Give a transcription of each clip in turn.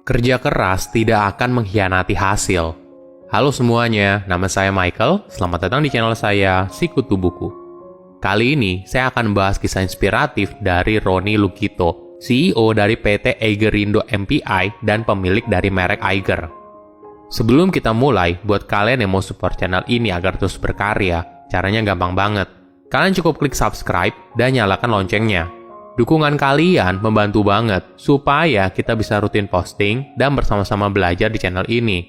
Kerja keras tidak akan mengkhianati hasil. Halo semuanya, nama saya Michael. Selamat datang di channel saya, Sikutu Buku. Kali ini, saya akan membahas kisah inspiratif dari Roni Lukito, CEO dari PT Aigerindo MPI dan pemilik dari merek Aiger. Sebelum kita mulai, buat kalian yang mau support channel ini agar terus berkarya, caranya gampang banget. Kalian cukup klik subscribe dan nyalakan loncengnya. Dukungan kalian membantu banget supaya kita bisa rutin posting dan bersama-sama belajar di channel ini.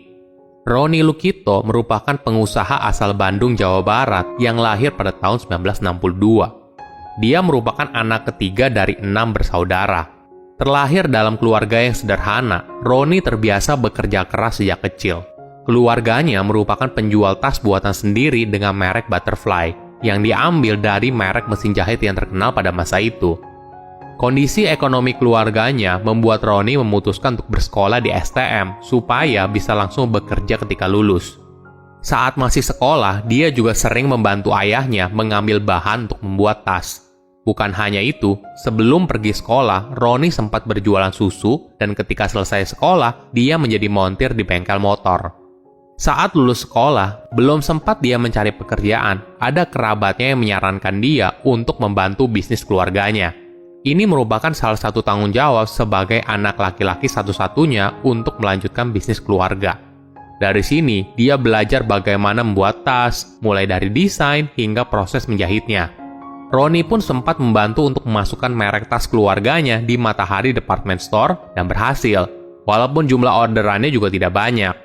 Roni Lukito merupakan pengusaha asal Bandung, Jawa Barat yang lahir pada tahun 1962. Dia merupakan anak ketiga dari 6 bersaudara. Terlahir dalam keluarga yang sederhana, Roni terbiasa bekerja keras sejak kecil. Keluarganya merupakan penjual tas buatan sendiri dengan merek Butterfly yang diambil dari merek mesin jahit yang terkenal pada masa itu. Kondisi ekonomi keluarganya membuat Roni memutuskan untuk bersekolah di STM supaya bisa langsung bekerja ketika lulus. Saat masih sekolah, dia juga sering membantu ayahnya mengambil bahan untuk membuat tas. Bukan hanya itu, sebelum pergi sekolah, Roni sempat berjualan susu dan ketika selesai sekolah, dia menjadi montir di bengkel motor. Saat lulus sekolah, belum sempat dia mencari pekerjaan, ada kerabatnya yang menyarankan dia untuk membantu bisnis keluarganya. Ini merupakan salah satu tanggung jawab sebagai anak laki-laki satu-satunya untuk melanjutkan bisnis keluarga. Dari sini, dia belajar bagaimana membuat tas, mulai dari desain hingga proses menjahitnya. Roni pun sempat membantu untuk memasukkan merek tas keluarganya di Matahari Department Store dan berhasil, walaupun jumlah orderannya juga tidak banyak.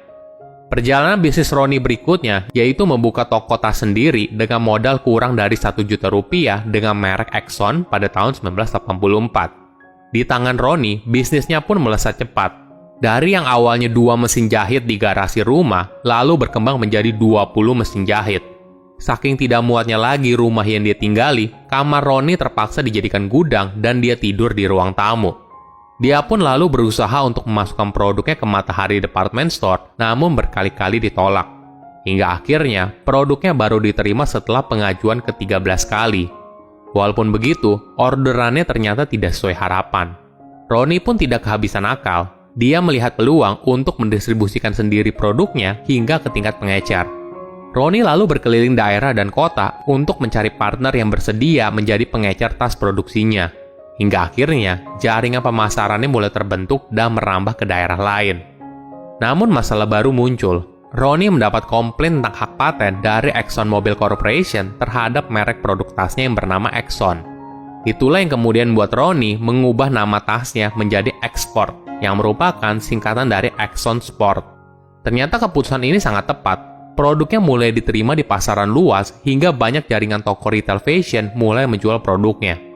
Perjalanan bisnis Roni berikutnya yaitu membuka toko tas sendiri dengan modal kurang dari 1 juta rupiah dengan merek Exxon pada tahun 1984. Di tangan Roni, bisnisnya pun melesat cepat. Dari yang awalnya 2 mesin jahit di garasi rumah, lalu berkembang menjadi 20 mesin jahit. Saking tidak muatnya lagi rumah yang dia tinggali, kamar Roni terpaksa dijadikan gudang dan dia tidur di ruang tamu. Dia pun lalu berusaha untuk memasukkan produknya ke Matahari Department Store, namun berkali-kali ditolak. Hingga akhirnya, produknya baru diterima setelah pengajuan ke-13 kali. Walaupun begitu, orderannya ternyata tidak sesuai harapan. Roni pun tidak kehabisan akal. Dia melihat peluang untuk mendistribusikan sendiri produknya hingga ke tingkat pengecer. Roni lalu berkeliling daerah dan kota untuk mencari partner yang bersedia menjadi pengecer tas produksinya. Hingga akhirnya, jaringan pemasarannya mulai terbentuk dan merambah ke daerah lain. Namun masalah baru muncul. Roni mendapat komplain tentang hak paten dari ExxonMobil Corporation terhadap merek produk tasnya yang bernama Exxon. Itulah yang kemudian membuat Roni mengubah nama tasnya menjadi Export, yang merupakan singkatan dari Exxon Sport. Ternyata keputusan ini sangat tepat. Produknya mulai diterima di pasaran luas hingga banyak jaringan toko retail fashion mulai menjual produknya.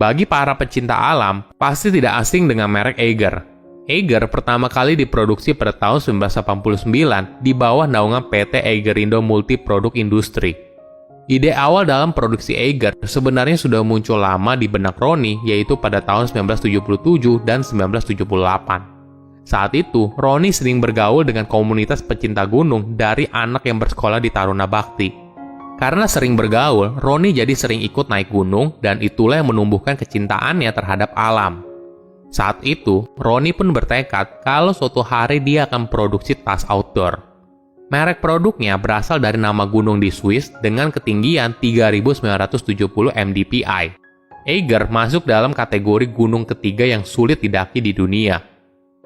Bagi para pecinta alam, pasti tidak asing dengan merek Aiger. Aiger pertama kali diproduksi pada tahun 1989 di bawah naungan PT Aigerindo Multi Produk Industri. Ide awal dalam produksi Aiger sebenarnya sudah muncul lama di benak Roni, yaitu pada tahun 1977 dan 1978. Saat itu, Roni sering bergaul dengan komunitas pecinta gunung dari anak yang bersekolah di Taruna Bakti. Karena sering bergaul, Roni jadi sering ikut naik gunung dan itulah yang menumbuhkan kecintaannya terhadap alam. Saat itu, Roni pun bertekad kalau suatu hari dia akan produksi tas outdoor. Merek produknya berasal dari nama gunung di Swiss dengan ketinggian 3.970 mdpl. Aiger masuk dalam kategori gunung ketiga yang sulit didaki di dunia.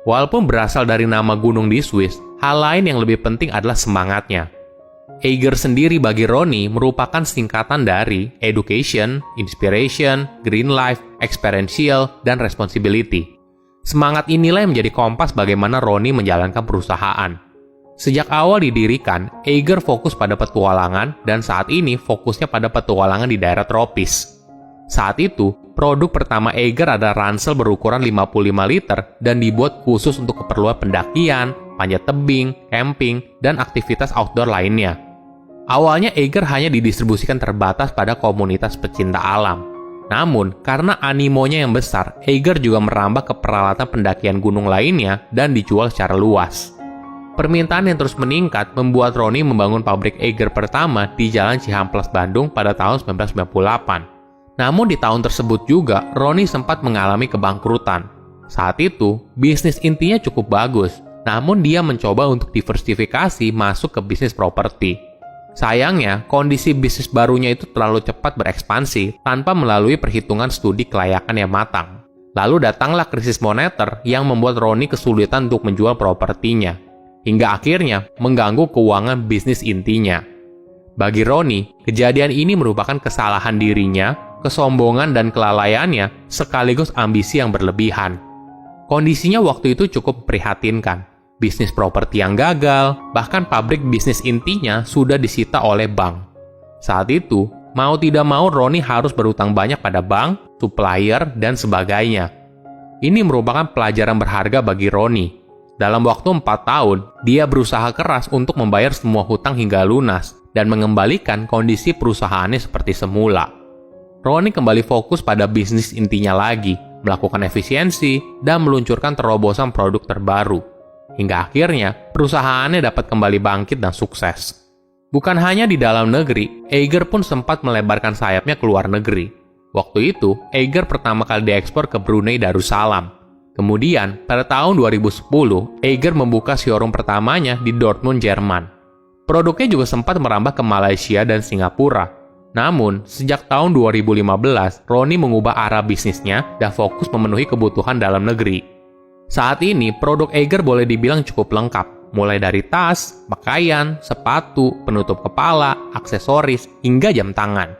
Walaupun berasal dari nama gunung di Swiss, hal lain yang lebih penting adalah semangatnya. Aiger sendiri bagi Roni merupakan singkatan dari Education, Inspiration, Green Life, Experiential, dan Responsibility. Semangat inilah yang menjadi kompas bagaimana Roni menjalankan perusahaan. Sejak awal didirikan, Aiger fokus pada petualangan dan saat ini fokusnya pada petualangan di daerah tropis. Saat itu, produk pertama Aiger adalah ransel berukuran 55 liter dan dibuat khusus untuk keperluan pendakian, panjat tebing, camping, dan aktivitas outdoor lainnya. Awalnya Aiger hanya didistribusikan terbatas pada komunitas pecinta alam. Namun, karena animonya yang besar, Aiger juga merambah ke peralatan pendakian gunung lainnya dan dijual secara luas. Permintaan yang terus meningkat membuat Roni membangun pabrik Aiger pertama di Jalan Cihamplas, Bandung pada tahun 1998. Namun di tahun tersebut juga, Roni sempat mengalami kebangkrutan. Saat itu, bisnis intinya cukup bagus, namun dia mencoba untuk diversifikasi masuk ke bisnis properti. Sayangnya, kondisi bisnis barunya itu terlalu cepat berekspansi tanpa melalui perhitungan studi kelayakan yang matang. Lalu datanglah krisis moneter yang membuat Ronnie kesulitan untuk menjual propertinya, hingga akhirnya mengganggu keuangan bisnis intinya. Bagi Ronnie, kejadian ini merupakan kesalahan dirinya, kesombongan dan kelalaiannya, sekaligus ambisi yang berlebihan. Kondisinya waktu itu cukup memprihatinkan. Bisnis properti yang gagal, bahkan pabrik bisnis intinya sudah disita oleh bank. Saat itu, mau tidak mau Ronnie harus berutang banyak pada bank, supplier, dan sebagainya. Ini merupakan pelajaran berharga bagi Ronnie. Dalam waktu 4 tahun, dia berusaha keras untuk membayar semua hutang hingga lunas dan mengembalikan kondisi perusahaannya seperti semula. Ronnie kembali fokus pada bisnis intinya lagi, melakukan efisiensi, dan meluncurkan terobosan produk terbaru. Hingga akhirnya, perusahaannya dapat kembali bangkit dan sukses. Bukan hanya di dalam negeri, Eiger pun sempat melebarkan sayapnya ke luar negeri. Waktu itu, Eiger pertama kali diekspor ke Brunei Darussalam. Kemudian, pada tahun 2010, Eiger membuka showroom pertamanya di Dortmund, Jerman. Produknya juga sempat merambah ke Malaysia dan Singapura. Namun, sejak tahun 2015, Ronnie mengubah arah bisnisnya dan fokus memenuhi kebutuhan dalam negeri. Saat ini, produk Eiger boleh dibilang cukup lengkap, mulai dari tas, pakaian, sepatu, penutup kepala, aksesoris, hingga jam tangan.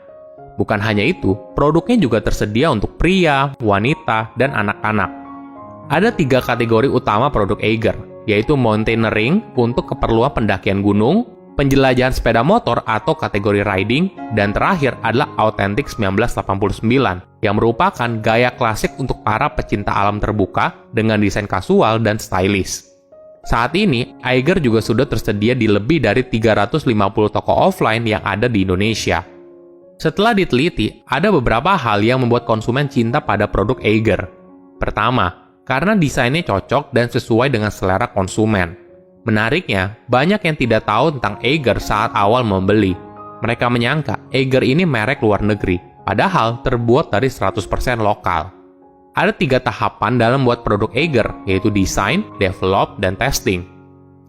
Bukan hanya itu, produknya juga tersedia untuk pria, wanita, dan anak-anak. Ada 3 kategori utama produk Eiger, yaitu mountaineering untuk keperluan pendakian gunung, penjelajahan sepeda motor atau kategori riding, dan terakhir adalah Authentic 1989 yang merupakan gaya klasik untuk para pecinta alam terbuka dengan desain kasual dan stylish. Saat ini, Eiger juga sudah tersedia di lebih dari 350 toko offline yang ada di Indonesia. Setelah diteliti, ada beberapa hal yang membuat konsumen cinta pada produk Eiger. Pertama, karena desainnya cocok dan sesuai dengan selera konsumen. Menariknya, banyak yang tidak tahu tentang Eiger saat awal membeli. Mereka menyangka Eiger ini merek luar negeri, padahal terbuat dari 100% lokal. Ada 3 tahapan dalam membuat produk Eiger, yaitu desain, develop, dan testing.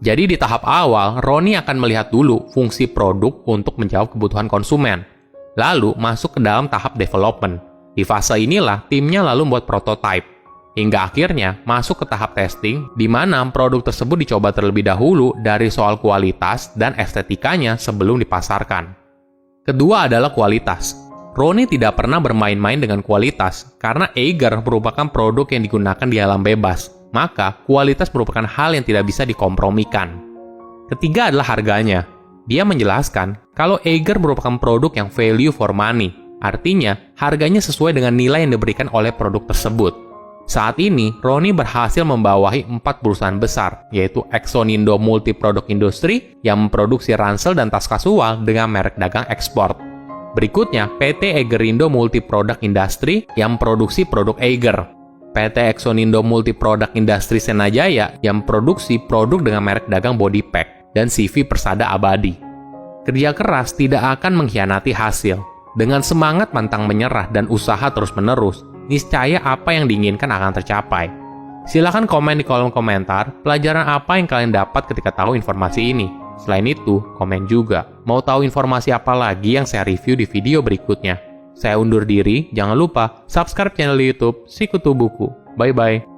Jadi di tahap awal, Ronnie akan melihat dulu fungsi produk untuk menjawab kebutuhan konsumen. Lalu masuk ke dalam tahap development. Di fase inilah timnya lalu membuat prototype. Hingga akhirnya masuk ke tahap testing, di mana produk tersebut dicoba terlebih dahulu dari soal kualitas dan estetikanya sebelum dipasarkan. Kedua adalah kualitas. Ronnie tidak pernah bermain-main dengan kualitas, karena Eiger merupakan produk yang digunakan di alam bebas, maka kualitas merupakan hal yang tidak bisa dikompromikan. Ketiga adalah harganya. Dia menjelaskan kalau Eiger merupakan produk yang value for money, artinya harganya sesuai dengan nilai yang diberikan oleh produk tersebut. Saat ini, Ronnie berhasil membawahi 4 perusahaan besar, yaitu Exonindo Multi Product Industry yang memproduksi ransel dan tas kasual dengan merek dagang ekspor. Berikutnya, PT Eigerindo Multi Product Industry yang memproduksi produk Eiger. PT Exonindo Multi Product Industry Senajaya yang memproduksi produk dengan merek dagang body pack, dan CV Persada Abadi. Kerja keras tidak akan mengkhianati hasil. Dengan semangat pantang menyerah dan usaha terus-menerus, niscaya apa yang diinginkan akan tercapai. Silahkan komen di kolom komentar pelajaran apa yang kalian dapat ketika tahu informasi ini. Selain itu, komen juga mau tahu informasi apa lagi yang saya review di video berikutnya. Saya undur diri, jangan lupa subscribe channel YouTube Sikutu Buku. Bye-bye.